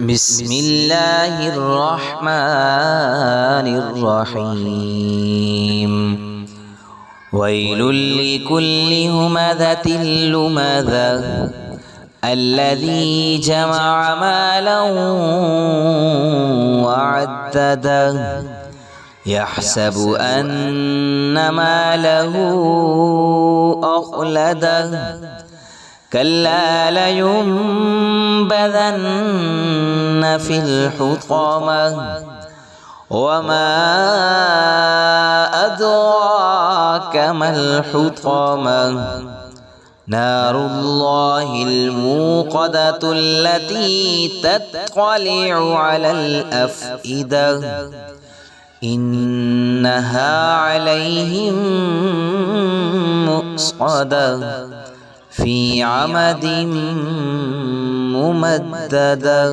بسم الله الرحمن الرحيم. ويل لكل همزة لمزة الذي جمع مالا وعدده يحسب أن ماله أخلده كلا لينبذن في الحطمة وما أدراك ما الحطمة نار الله الموقدة التي تطلع على الأفئدة إنها عليهم مؤصدة في عمد ممددة.